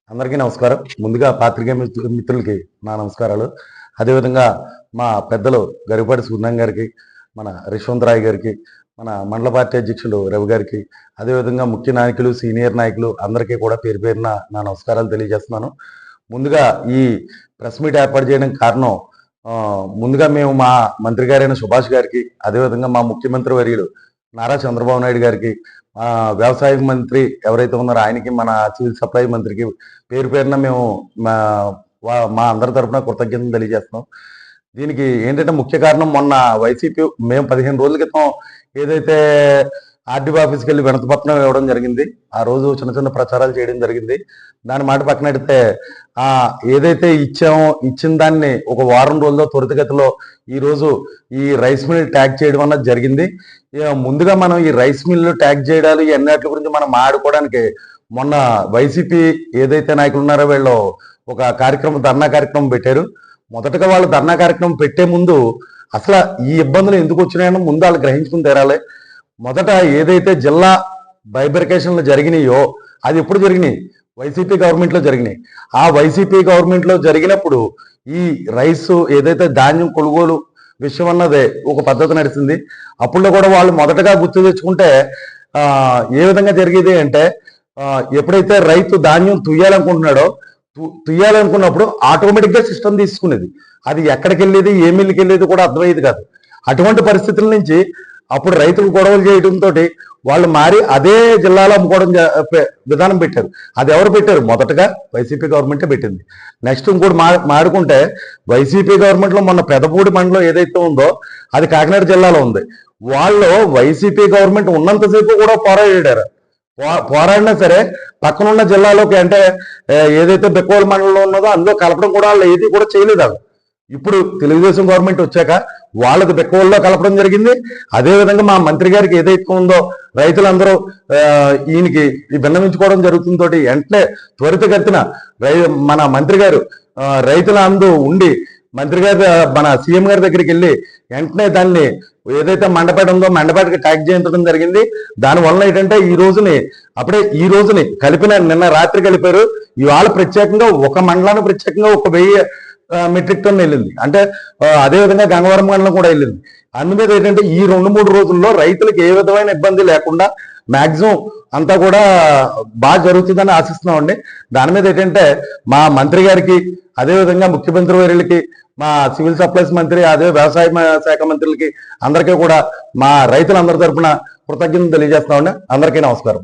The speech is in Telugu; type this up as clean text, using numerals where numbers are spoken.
అందరికీ నమస్కారం. ముందుగా పాత్రికేయ మిత్రులకి నా నమస్కారాలు. అదేవిధంగా మా పెద్దలు గరికపాటి సూర్యనారాయణ గారికి, మన రిషవంతరాయ్ గారికి, మన మండల పార్టీ అధ్యక్షులు రవి గారికి, అదేవిధంగా ముఖ్య నాయకులు, సీనియర్ నాయకులు అందరికీ కూడా పేరు పేరున నా నమస్కారాలు తెలియజేస్తున్నాను. ముందుగా ఈ ప్రెస్ మీట్ ఏర్పాటు చేయడానికి కారణం ముందుగా మేము మా మంత్రి గారైన సుభాష్ గారికి, అదేవిధంగా మా ముఖ్యమంత్రి వర్యులు నారా చంద్రబాబు నాయుడు గారికి, వ్యవసాయ మంత్రి ఎవరైతే ఉన్నారో ఆయనకి, మన సివిల్ సప్లై మంత్రికి పేరు పేరున మేము మా అందరి తరఫున కృతజ్ఞతలు తెలియజేస్తున్నాం. దీనికి ఏంటంటే ముఖ్య కారణం మొన్న వైసీపీ మేము 15 రోజుల క్రితం ఏదైతే ఆర్డీఓ ఆఫీస్కి వెళ్ళి వినతిపత్రం ఇవ్వడం జరిగింది. ఆ రోజు చిన్న చిన్న ప్రచారాలు చేయడం జరిగింది. దాని మాట పక్కన పెడితే ఏదైతే ఇచ్చిన దాన్ని ఒక వారం రోజుల్లో త్వరితగతిలో ఈరోజు ఈ రైస్ మిల్ ట్యాగ్ చేయడం అన్నది జరిగింది. ముందుగా మనం ఈ రైస్ మిల్లు ట్యాగ్ చేయడాలు ఇవన్నిటి గురించి మనం మాట్లాడుకోవడానికి మొన్న వైసీపీ ఏదైతే నాయకులు ఉన్నారో వీళ్ళు ఒక ధర్నా కార్యక్రమం పెట్టారు. మొదటగా వాళ్ళు ధర్నా కార్యక్రమం పెట్టే ముందు అసలు ఈ ఇబ్బందులు ఎందుకు వచ్చినాయో ముందు వాళ్ళు గ్రహించుకుని తీరాలి. మొదట ఏదైతే జిల్లా బైబర్కేషన్లు జరిగినాయో అది ఎప్పుడు జరిగినాయి? వైసీపీ గవర్నమెంట్లో జరిగినాయి. ఆ వైసీపీ గవర్నమెంట్లో జరిగినప్పుడు ఈ రైస్ ఏదైతే ధాన్యం కొనుగోలు విషయం అన్నదే ఒక పద్ధతి నడిచింది. అప్పుడు కూడా వాళ్ళు మొదటగా గుర్తు తెచ్చుకుంటే ఏ విధంగా జరిగేది అంటే, ఎప్పుడైతే రైతు ధాన్యం తుయ్యాలనుకున్నప్పుడు ఆటోమేటిక్గా సిస్టమ్ తీసుకునేది. అది ఎక్కడికి వెళ్ళేది, ఏ మిల్లుకి వెళ్ళేది కూడా అర్థమయ్యేది కాదు. అటువంటి పరిస్థితుల నుంచి అప్పుడు రైతులు గొడవలు చేయడంతో వాళ్ళు మారి అదే జిల్లాలో అమ్ముకోవడం విధానం పెట్టారు. అది ఎవరు పెట్టారు? మొదటగా వైసీపీ గవర్నమెంటే పెట్టింది. నెక్స్ట్ ఇంకోటి మాడుకుంటే వైసీపీ గవర్నమెంట్లో మొన్న పెదపూడి మండలం ఏదైతే ఉందో అది కాకినాడ జిల్లాలో ఉంది. వాళ్ళు వైసీపీ గవర్నమెంట్ ఉన్నంతసేపు కూడా పోరాడినా సరే పక్కనున్న జిల్లాలోకి, అంటే ఏదైతే బెక్కోల్ మండలంలో ఉన్నదో అందులో కలపడం కూడా వాళ్ళు ఏది కూడా చేయలేదు. ఇప్పుడు తెలుగుదేశం గవర్నమెంట్ వచ్చాక వాళ్ళకి బెక్కోల్లో కలపడం జరిగింది. అదేవిధంగా మా మంత్రి గారికి ఏదైతే ఉందో రైతులందరూ ఈయనకి విన్నవించుకోవడం జరుగుతుందో వెంటనే త్వరితగతిన మన మంత్రి గారు రైతుల ఉండి మంత్రి గారు మన సీఎం గారి దగ్గరికి వెళ్ళి వెంటనే దాన్ని ఏదైతే మండపేట ఉందో మండపేటకి ట్యాగ్ చేయించడం జరిగింది. దానివల్ల ఏంటంటే ఈ రోజుని నిన్న రాత్రి కలిపారు. ఇవాళ ప్రత్యేకంగా ఒక మండలానికి ప్రత్యేకంగా 1000 మెట్రిక్ టన్ వెళ్ళింది. అంటే అదేవిధంగా గంగవరం మండలం కూడా వెళ్ళింది. అందుమీద ఏంటంటే ఈ 2-3 రోజుల్లో రైతులకు ఏ విధమైన ఇబ్బంది లేకుండా మ్యాక్సిమం అంతా కూడా బాగా జరుగుతుందని ఆశిస్తున్నామండి. దాని మీద ఏంటంటే మా మంత్రి గారికి, అదేవిధంగా ముఖ్యమంత్రి వర్యులకి, మా సివిల్ సప్లైస్ మంత్రి, అదే వ్యవసాయ శాఖ మంత్రులకి అందరికీ కూడా మా రైతులందరి తరఫున కృతజ్ఞతలు తెలియజేస్తున్నామండి. అందరికీ నమస్కారం.